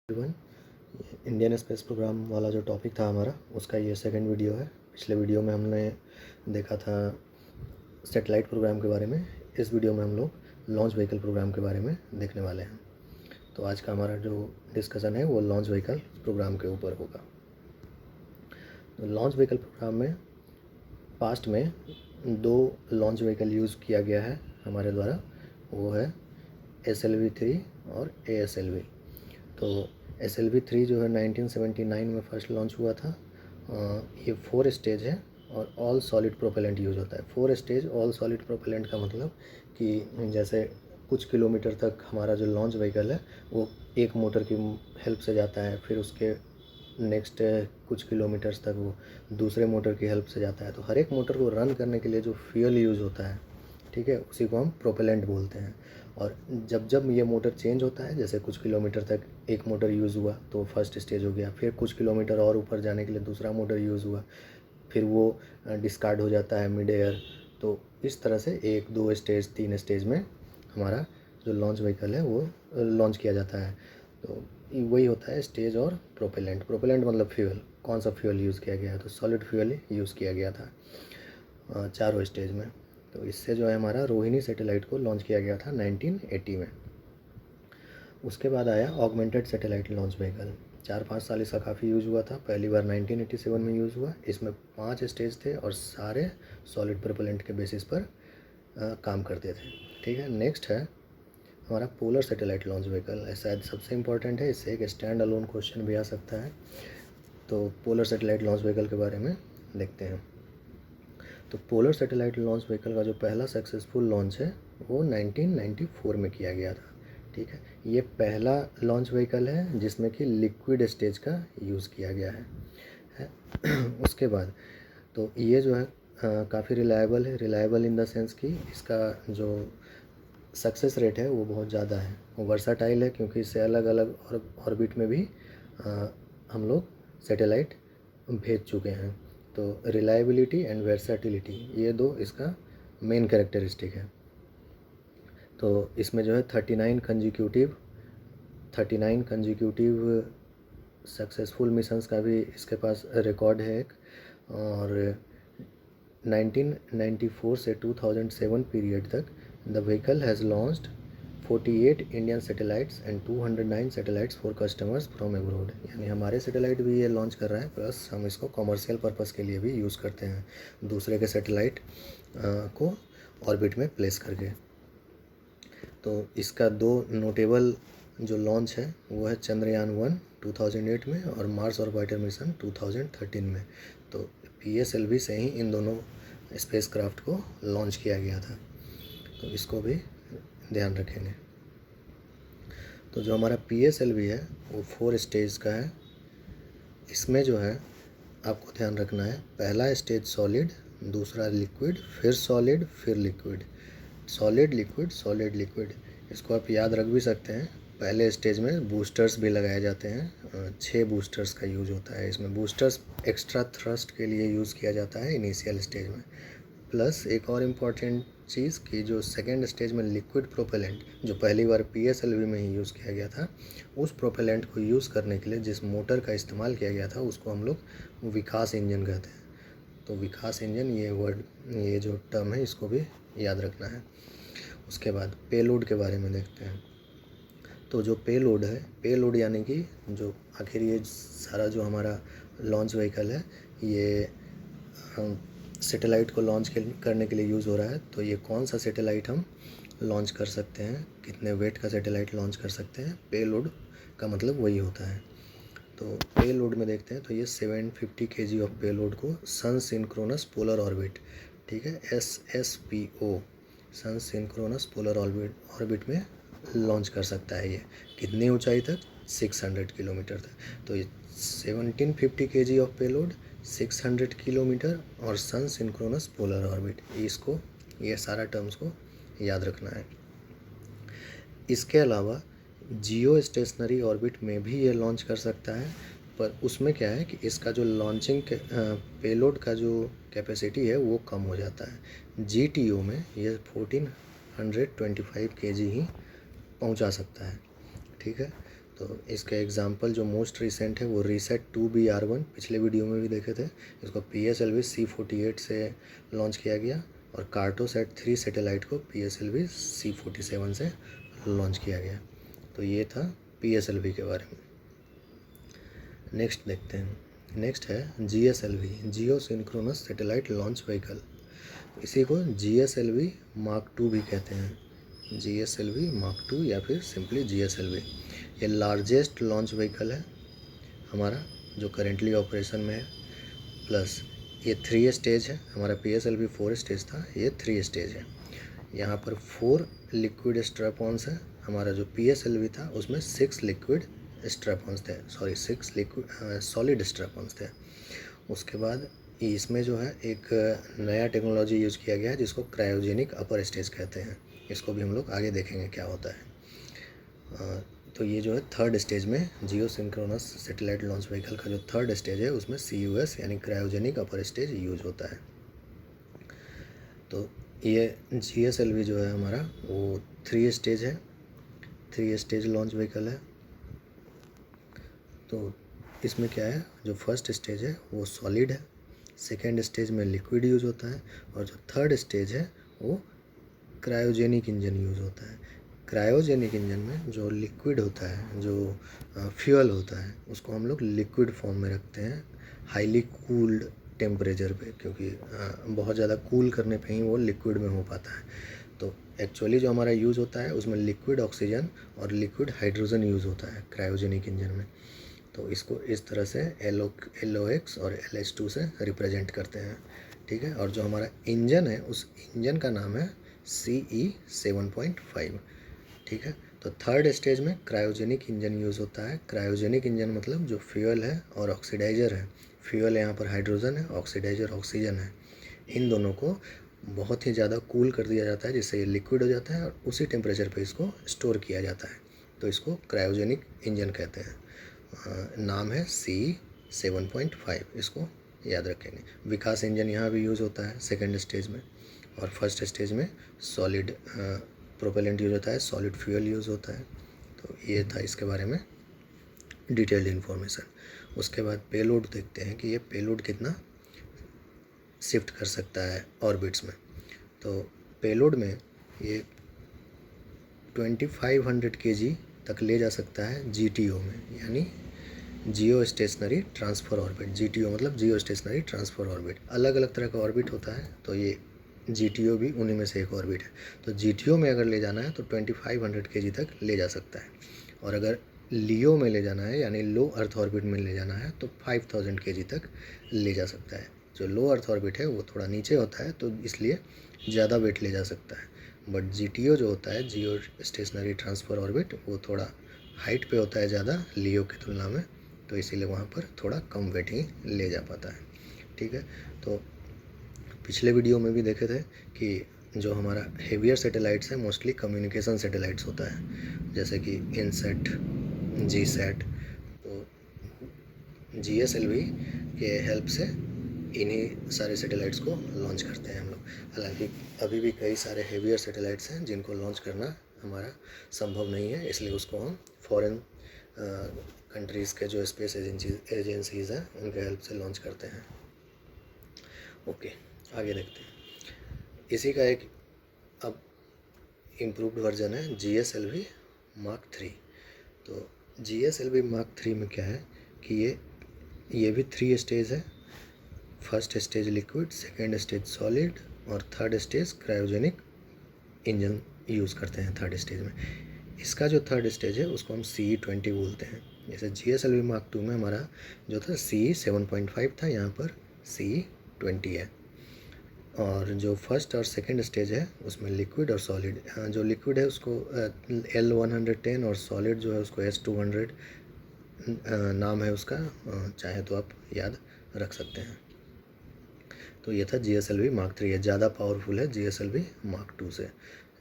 Everyone, Indian space programme वाला जो topic था हमारा, उसका ये सेकंड वीडियो है। पिछले वीडियो में हमने देखा था सैटेलाइट प्रोग्राम के बारे में। इस वीडियो में हम लोग लॉन्च व्हीकल प्रोग्राम के बारे में देखने वाले हैं। तो आज का हमारा जो डिस्कशन है वो लॉन्च व्हीकल प्रोग्राम के ऊपर होगा। तो लॉन्च व्हीकल प्रोग्राम में पास्ट में दो लॉन्च व्हीकल यूज़ किया गया है हमारे द्वारा, वो है SLV-3 और ASLV। तो SLV-3 जो है 1979 में फर्स्ट लॉन्च हुआ था। ये 4 स्टेज है और ऑल सॉलिड प्रोपेलेंट यूज़ होता है। 4 स्टेज ऑल सॉलिड प्रोपेलेंट का मतलब कि जैसे कुछ किलोमीटर तक हमारा जो लॉन्च व्हीकल है वो एक मोटर की हेल्प से जाता है, फिर उसके नेक्स्ट कुछ किलोमीटर्स तक वो दूसरे मोटर की हेल्प से जाता है। तो हर एक मोटर को रन करने के लिए जो फ्यूल यूज़ होता है, ठीक है, उसी को हम प्रोपेलेंट बोलते हैं। और जब जब ये मोटर चेंज होता है, जैसे कुछ किलोमीटर तक एक मोटर यूज़ हुआ तो फर्स्ट स्टेज हो गया, फिर कुछ किलोमीटर और ऊपर जाने के लिए दूसरा मोटर यूज़ हुआ, फिर वो डिस्कार्ड हो जाता है मिड एयर। तो इस तरह से 1, 2 स्टेज, 3 स्टेज में हमारा जो लॉन्च व्हीकल है वो लॉन्च किया जाता है। तो वही होता है स्टेज और प्रोपेलेंट। प्रोपेलेंट मतलब फ्यूल, कौन सा फ्यूल यूज़ किया गया है, तो सॉलिड फ्यूल ही यूज़ किया गया था चारों स्टेज में। तो इससे जो है हमारा रोहिणी सैटेलाइट को लॉन्च किया गया था 1980 में। उसके बाद आया ऑगमेंटेड सैटेलाइट लॉन्च व्हीकल। 4-5 साल इसका काफ़ी यूज़ हुआ था। पहली बार 1987 में यूज़ हुआ। इसमें 5 स्टेज थे और सारे सॉलिड प्रोपेलेंट के बेसिस पर काम करते थे, ठीक है। नेक्स्ट है हमारा पोलर सैटेलाइट लॉन्च व्हीकल। शायद सबसे इम्पोर्टेंट है, इससे एक स्टैंड अलोन क्वेश्चन भी आ सकता है। तो पोलर सैटेलाइट लॉन्च व्हीकल के बारे में देखते हैं। तो पोलर सैटेलाइट लॉन्च व्हीकल का जो पहला सक्सेसफुल लॉन्च है वो 1994 में किया गया था, ठीक है। ये पहला लॉन्च व्हीकल है जिसमें कि लिक्विड स्टेज का यूज़ किया गया है। उसके बाद तो ये जो है काफ़ी रिलायबल है। रिलायबल इन द सेंस कि इसका जो सक्सेस रेट है वो बहुत ज़्यादा है। वो वर्साटाइल है क्योंकि इससे अलग अलग ऑर्बिट में भी हम लोग सैटेलाइट भेज चुके हैं। तो रिलायबिलिटी एंड वर्सेटिलिटी, ये दो इसका मेन कैरेक्टरिस्टिक है। तो इसमें जो है 39 कंजिक्यूटिव सक्सेसफुल मिशंस का भी इसके पास रिकॉर्ड है एक। और 1994 से 2007 पीरियड तक the vehicle has launched 48 Indian satellites and 209 satellites for customers from abroad. यानी हमारे सैटेलाइट भी ये लॉन्च कर रहा है, प्लस हम इसको कॉमर्शियल पर्पस के लिए भी यूज़ करते हैं, दूसरे के सैटेलाइट को ऑर्बिट में प्लेस करके। तो इसका 2 नोटेबल जो लॉन्च है वो है चंद्रयान-1 2008 में और मार्स ऑर्बिटर मिशन 2013 में। तो PSLV से ही इन दोनों स्पेसक्राफ्ट को लॉन्च किया गया था, तो इसको भी ध्यान रखेंगे। तो जो हमारा PSLV है वो 4 स्टेज का है। इसमें जो है आपको ध्यान रखना है, पहला स्टेज सॉलिड, दूसरा लिक्विड, फिर सॉलिड, फिर liquid, solid liquid, solid liquid. इसको आप याद रख भी सकते हैं। पहले स्टेज में बूस्टर्स भी लगाए जाते हैं, 6 बूस्टर्स का यूज़ होता है इसमें। बूस्टर्स एक्स्ट्रा थ्रस्ट के लिए यूज़ किया जाता है इनिशियल स्टेज में। प्लस एक और इम्पॉर्टेंट चीज़ कि जो सेकेंड स्टेज में लिक्विड प्रोपेलेंट जो पहली बार PSLV में ही यूज़ किया गया था, उस प्रोपेलेंट को यूज़ करने के लिए जिस मोटर का इस्तेमाल किया गया था उसको हम लोग विकास इंजन कहते हैं। तो विकास इंजन, ये वर्ड, ये जो टर्म है इसको भी याद रखना है। उसके बाद पेलोड के बारे में देखते हैं। तो जो पेलोड है, पेलोड यानी कि जो आखिर ये सारा जो हमारा लॉन्च व्हीकल है ये सैटेलाइट को लॉन्च करने के लिए यूज़ हो रहा है। तो ये कौन सा सैटेलाइट हम लॉन्च कर सकते हैं, कितने वेट का सैटेलाइट लॉन्च कर सकते हैं, पेलोड का मतलब वही होता है। तो पेलोड में देखते हैं, तो ये 750 kg ऑफ पेलोड को सन सिंक्रोनस पोलर ऑर्बिट, ठीक है, SSPO, सन सिंक्रोनस पोलर ऑर्बिट में लॉन्च कर सकता है। ये कितनी ऊंचाई तक, 600 किलोमीटर तक। तो ये 1750 kg ऑफ पेलोड, 600 किलोमीटर और सन सिंक्रोनस पोलर ऑर्बिट, इसको, ये सारा टर्म्स को याद रखना है। इसके अलावा जियो स्टेशनरी ऑर्बिट में भी ये लॉन्च कर सकता है, पर उसमें क्या है कि इसका जो लॉन्चिंग पेलोड का जो कैपेसिटी है वो कम हो जाता है। GTO में ये 1425 kg ही पहुंचा सकता है, ठीक है। तो इसका एग्जांपल जो मोस्ट रिसेंट है वो रीसेट 2BR1 पिछले वीडियो में भी देखे थे। इसको PSLV C48 से लॉन्च किया गया और कार्टोसैट 3 सैटेलाइट को PSLV C47 से लॉन्च किया गया। तो ये था PSLV के बारे में। नेक्स्ट देखते हैं। नेक्स्ट है GSLV, जियो सिंक्रोनस सैटेलाइट लॉन्च व्हीकल। इसी को GSLV Mark 2 भी कहते हैं, GSLV Mark 2 या फिर सिंपली GSLV। ये लार्जेस्ट लॉन्च व्हीकल है हमारा जो करेंटली ऑपरेशन में है। प्लस ये 3 स्टेज है, हमारा PSLV 4 स्टेज था, ये 3 स्टेज है। यहाँ पर 4 लिक्विड स्ट्रैप-ऑन्स है। हमारा जो PSLV था उसमें 6 लिक्विड स्ट्रैप-ऑन्स थे, 6 लिक्विड सॉलिड स्ट्रैप-ऑन्स थे। उसके बाद इसमें जो है एक नया टेक्नोलॉजी यूज़ किया गया है जिसको क्रायोजेनिक अपर स्टेज कहते हैं। इसको भी हम लोग आगे देखेंगे क्या होता है। तो ये जो है 3rd स्टेज में जियो सिंक्रोनस सैटेलाइट लॉन्च व्हीकल का जो 3rd स्टेज है उसमें CUS यानी क्रायोजेनिक अपर स्टेज यूज होता है। तो ये GSLV जो है हमारा वो 3 स्टेज है, 3 स्टेज लॉन्च व्हीकल है। तो इसमें क्या है, जो फर्स्ट स्टेज है वो सॉलिड है, सेकेंड स्टेज में लिक्विड यूज़ होता है और जो 3rd स्टेज है वो क्रायोजेनिक इंजन यूज़ होता है। क्रायोजेनिक इंजन में जो लिक्विड होता है, जो फ्यूल होता है, उसको हम लोग लिक्विड फॉर्म में रखते हैं हाईली कूल्ड टेम्परेचर पे, क्योंकि बहुत ज़्यादा कूल करने पे ही वो लिक्विड में हो पाता है। तो एक्चुअली जो हमारा यूज़ होता है उसमें लिक्विड ऑक्सीजन और लिक्विड हाइड्रोजन यूज़ होता है क्रायोजेनिक इंजन में। तो इसको इस तरह से LOX और LH2 से रिप्रेजेंट करते हैं, ठीक है। और जो हमारा इंजन है उस इंजन का नाम है CE 7.5, ठीक है। तो 3rd स्टेज में क्रायोजेनिक इंजन यूज़ होता है। क्रायोजेनिक इंजन मतलब जो फ्यूल है और ऑक्सीडाइज़र है, फ्यूल यहाँ पर हाइड्रोजन है, ऑक्सीडाइज़र ऑक्सीजन है, इन दोनों को बहुत ही ज़्यादा कूल कर दिया जाता है जिससे ये लिक्विड हो जाता है और उसी टेम्परेचर पे इसको स्टोर किया जाता है। तो इसको क्रायोजेनिक इंजन कहते हैं। नाम है CE 7.5, इसको याद रखेंगे। विकास इंजन यहाँ भी यूज़ होता है 2nd स्टेज में, और 1st स्टेज में सॉलिड प्रोपेलेंट यूज़ होता है, सॉलिड फ्यूल यूज़ होता है। तो ये था इसके बारे में डिटेल्ड इन्फॉर्मेशन। उसके बाद पेलोड देखते हैं कि ये पेलोड कितना शिफ्ट कर सकता है ऑर्बिट्स में। तो पेलोड में ये 2500 kg तक ले जा सकता है GTO में, यानी जियो स्टेशनरी ट्रांसफ़र ऑर्बिट। GTO मतलब जियो स्टेशनरी ट्रांसफ़र ऑर्बिट। अलग अलग तरह का ऑर्बिट होता है, तो ये GTO भी उन्हीं में से एक ऑर्बिट है। तो GTO में अगर ले जाना है तो 2500 kg तक ले जा सकता है, और अगर लियो में ले जाना है यानी लो अर्थ ऑर्बिट में ले जाना है तो 5000 kg तक ले जा सकता है। जो लो अर्थ ऑर्बिट है वो थोड़ा नीचे होता है तो इसलिए ज़्यादा वेट ले जा सकता है, बट GTO जो होता है जियो स्टेशनरी ट्रांसफ़र ऑर्बिट वो थोड़ा हाइट पे होता है ज़्यादा लियो की तुलना में, तो इसीलिए वहाँ पर थोड़ा कम वेट ही ले जा पाता है, ठीक है। तो पिछले वीडियो में भी देखे थे कि जो हमारा हेवियर सैटेलाइट्स है मोस्टली कम्युनिकेशन सैटेलाइट्स होता है, जैसे कि इनसैट, GSAT। तो GSLV के हेल्प से इन्हीं सारे सैटेलाइट्स को लॉन्च करते हैं हम लोग। हालांकि अभी भी कई सारे हेवियर सैटेलाइट्स हैं जिनको लॉन्च करना हमारा संभव नहीं है, इसलिए उसको हम फॉरेन कंट्रीज़ के जो स्पेस एजेंसीज़ हैं उनके हेल्प से लॉन्च करते हैं। ओके, आगे देखते हैं। इसी का एक अब इम्प्रूव्ड वर्जन है GSLV Mark 3। तो GSLV Mark 3 में क्या है कि ये भी 3 स्टेज है। First stage liquid, second stage solid और 3rd stage cryogenic engine use करते हैं 3rd स्टेज में। इसका जो 3rd स्टेज है उसको हम CE 20 बोलते हैं। जैसे GSLV Mark 2 में हमारा जो था CE 7.5 था, यहाँ पर CE 20 है। और जो फर्स्ट और सेकंड स्टेज है उसमें लिक्विड और सॉलिड, जो लिक्विड है उसको L110 और सॉलिड जो है उसको S200 नाम है उसका, चाहे तो आप याद रख सकते हैं। तो ये था GSLV Mark 3 है, ज़्यादा पावरफुल है GSLV Mark 2 से,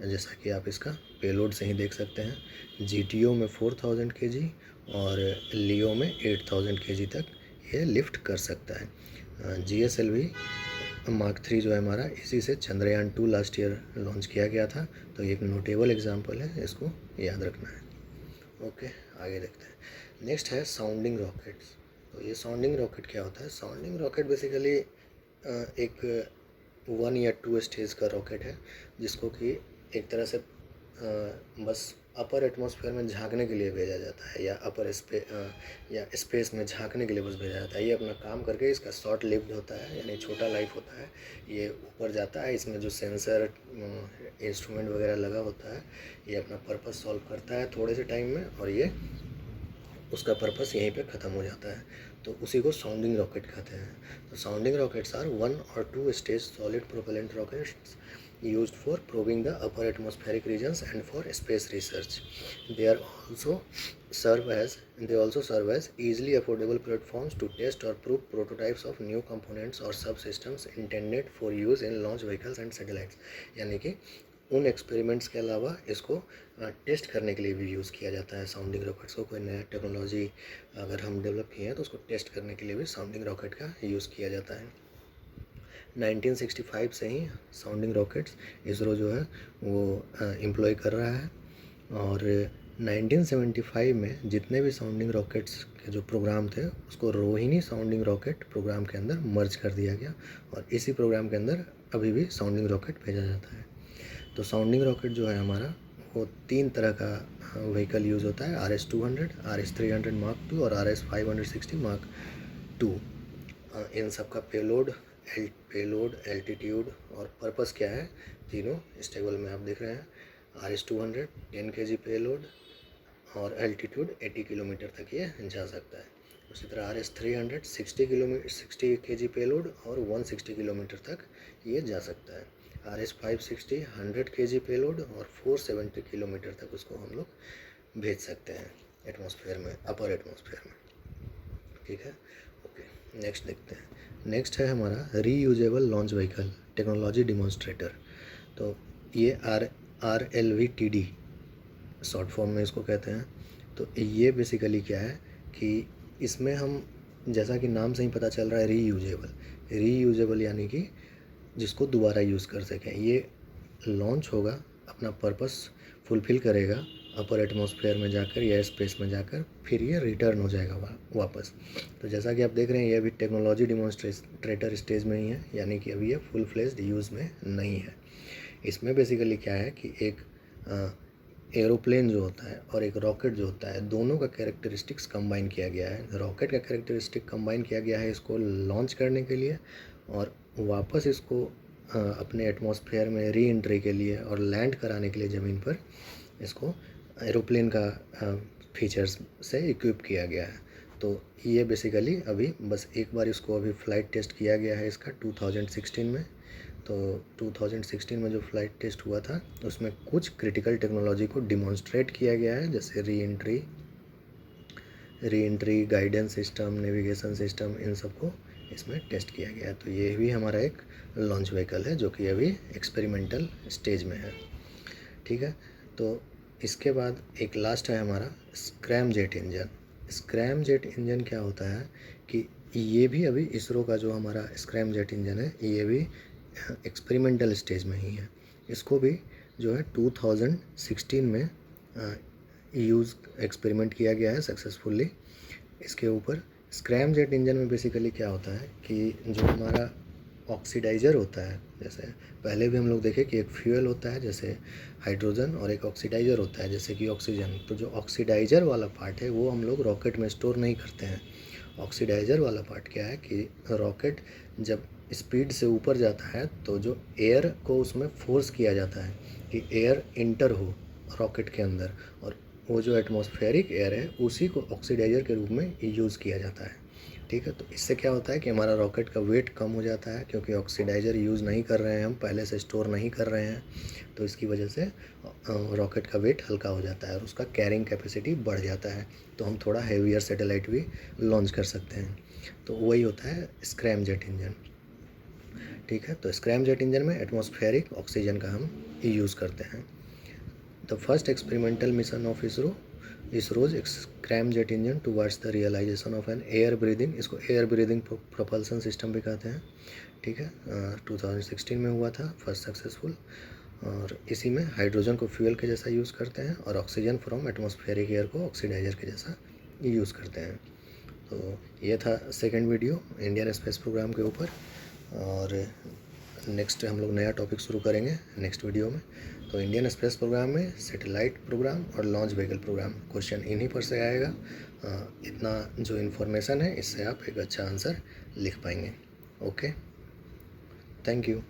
जैसा कि आप इसका पेलोड से ही देख सकते हैं। GTO में 4000 kg और लियो में 8000 kg तक ये लिफ्ट कर सकता है। GSLV Mark 3 जो है हमारा इसी से चंद्रयान 2 लास्ट ईयर लॉन्च किया गया था, तो ये एक नोटेबल एग्जाम्पल है, इसको याद रखना है। ओके। आगे देखते हैं। नेक्स्ट है साउंडिंग रॉकेट्स। तो ये साउंडिंग रॉकेट क्या होता है? साउंडिंग रॉकेट बेसिकली एक 1 या 2 स्टेज का रॉकेट है, जिसको कि एक तरह से बस अपर एटमॉस्फेयर में झांकने के लिए भेजा जाता है, या स्पेस में झांकने के लिए बस भेजा जाता है। ये अपना काम करके, इसका शॉर्ट लिव्ड होता है, यानी छोटा लाइफ होता है। ये ऊपर जाता है, इसमें जो सेंसर इंस्ट्रूमेंट वगैरह लगा होता है, ये अपना पर्पस सॉल्व करता है थोड़े से टाइम में, और ये उसका पर्पस यहीं पे ख़त्म हो जाता है। तो उसी को साउंडिंग रॉकेट कहते हैं। तो sounding rockets are 1 or 2 stage solid propellant rockets used for probing the upper atmospheric regions and for space research. They also serve as easily affordable platforms to test or prove prototypes of new components or subsystems intended for use in launch vehicles and satellites. यानी कि उन experiments के अलावा इसको test करने के लिए भी यूज़ किया जाता है साउंडिंग रॉकेट्स को। कोई नया टेक्नोलॉजी अगर हम डेवलप किए हैं तो उसको टेस्ट करने के लिए भी साउंडिंग रॉकेट का यूज़ किया जाता है। 1965 से ही साउंडिंग रॉकेट्स इसरो जो है वो एम्प्लॉय कर रहा है, और 1975 में जितने भी साउंडिंग रॉकेट्स के जो प्रोग्राम थे उसको रोहिणी साउंडिंग रॉकेट प्रोग्राम के अंदर मर्ज कर दिया गया, और इसी प्रोग्राम के अंदर अभी भी साउंडिंग रॉकेट भेजा जाता है। तो साउंडिंग रॉकेट जो है हमारा, वो 3 तरह का व्हीकल यूज़ होता है: RS-200, RS-300 Mark II और RS-560 Mark II। इन सब का पेलोड, एल्टीट्यूड और पर्पस क्या है, तीनों इस टेबल में आप देख रहे हैं। RS-200 10 kg पेलोड और एल्टीट्यूड 80 किलोमीटर तक ये जा सकता है। उसी तरह RS-300 60 kg पेलोड और 160 किलोमीटर तक ये जा सकता है। RS-560 100 kg पेलोड और 470 किलोमीटर तक उसको हम लोग भेज सकते हैं एटमॉस्फेयर में, अपर एटमॉस्फेयर में। ठीक है, ओके, नेक्स्ट देखते हैं। नेक्स्ट है हमारा reusable launch vehicle technology demonstrator. तो ये RLVTD शॉर्ट फॉर्म में इसको कहते हैं। तो ये बेसिकली क्या है कि इसमें हम, जैसा कि नाम से ही पता चल रहा है, रीयूजेबल यानी कि जिसको दोबारा यूज़ कर सकें। ये लॉन्च होगा, अपना पर्पस फुलफ़िल करेगा अपर एटमॉस्फेयर में जाकर या स्पेस में जाकर, फिर ये रिटर्न हो जाएगा वापस। तो जैसा कि आप देख रहे हैं, ये अभी टेक्नोलॉजी डिमॉन्स्ट्रेटर स्टेज में ही है, यानी कि अभी ये फुल फ्लेज्ड यूज़ में नहीं है। इसमें बेसिकली क्या है कि एक एरोप्लेन जो होता है और एक रॉकेट जो होता है, दोनों का कैरेक्टरिस्टिक्स कंबाइन किया गया है। रॉकेट का कैरेक्टरिस्टिक कंबाइन किया गया है इसको लॉन्च करने के लिए, और वापस इसको अपने एटमॉस्फेयर में री एंट्री के लिए और लैंड कराने के लिए ज़मीन पर इसको एरोप्लेन का फीचर्स से इक्विप किया गया है। तो ये बेसिकली अभी बस एक बार इसको अभी फ़्लाइट टेस्ट किया गया है इसका 2016 में। तो 2016 में जो फ़्लाइट टेस्ट हुआ था उसमें कुछ क्रिटिकल टेक्नोलॉजी को डिमॉन्स्ट्रेट किया गया है, जैसे re entry guidance system, navigation system, इन सब को इसमें टेस्ट किया गया है। तो ये भी हमारा एक लॉन्च व्हीकल है जो कि अभी एक्सपेरिमेंटल स्टेज में है। ठीक है, तो इसके बाद एक लास्ट है हमारा scrum jet engine. Scrum jet engine क्या होता है कि ये भी अभी इसरो का जो हमारा स्क्रैम जेट इंजन है, ये भी एक्सपेरिमेंटल स्टेज में ही है। इसको भी जो है 2016 में एक्सपेरिमेंट किया गया है सक्सेसफुली इसके ऊपर। स्क्रैम जेट इंजन में बेसिकली क्या होता है कि जो हमारा ऑक्सीडाइज़र होता है, जैसे पहले भी हम लोग देखे कि एक फ्यूल होता है जैसे हाइड्रोजन, और एक ऑक्सीडाइज़र होता है जैसे कि ऑक्सीजन। तो जो ऑक्सीडाइज़र वाला पार्ट है वो हम लोग रॉकेट में स्टोर नहीं करते हैं। ऑक्सीडाइज़र वाला पार्ट क्या है कि रॉकेट जब स्पीड से ऊपर जाता है तो जो एयर को उसमें फोर्स किया जाता है कि एयर इंटर हो रॉकेट के अंदर, और वो जो एटमॉस्फेरिक एयर है उसी को ऑक्सीडाइज़र के रूप में यूज़ किया जाता है। ठीक है, तो इससे क्या होता है कि हमारा रॉकेट का वेट कम हो जाता है, क्योंकि ऑक्सीडाइज़र यूज़ नहीं कर रहे हैं, हम पहले से स्टोर नहीं कर रहे हैं, तो इसकी वजह से रॉकेट का वेट हल्का हो जाता है और उसका कैरिंग कैपेसिटी बढ़ जाता है, तो हम थोड़ा हेवियर सैटेलाइट भी लॉन्च कर सकते हैं। तो वही होता है स्क्रैम जेट इंजन। ठीक है, तो स्क्रैम जेट इंजन में एटमॉस्फेरिक ऑक्सीजन का हम यूज़ करते हैं। The first experimental mission of ISRO's scramjet engine towards the realisation of an air breathing, इसको एयर ब्रीदिंग प्रोपल्सन सिस्टम भी कहते हैं। ठीक है, 2016 में हुआ था फर्स्ट सक्सेसफुल। और इसी में हाइड्रोजन को फ्यूल के जैसा यूज़ करते हैं और ऑक्सीजन फ्रॉम एटमॉस्फेरिक एयर को ऑक्सीडाइजर के जैसा यूज़ करते हैं। तो ये था second video Indian space programme के ऊपर, और नेक्स्ट हम लोग नया टॉपिक शुरू करेंगे नेक्स्ट वीडियो में। तो इंडियन स्पेस प्रोग्राम में सैटेलाइट प्रोग्राम और लॉन्च व्हीकल प्रोग्राम क्वेश्चन इन्हीं पर से आएगा। इतना जो इन्फॉर्मेशन है इससे आप एक अच्छा आंसर लिख पाएंगे। Okay, thank you.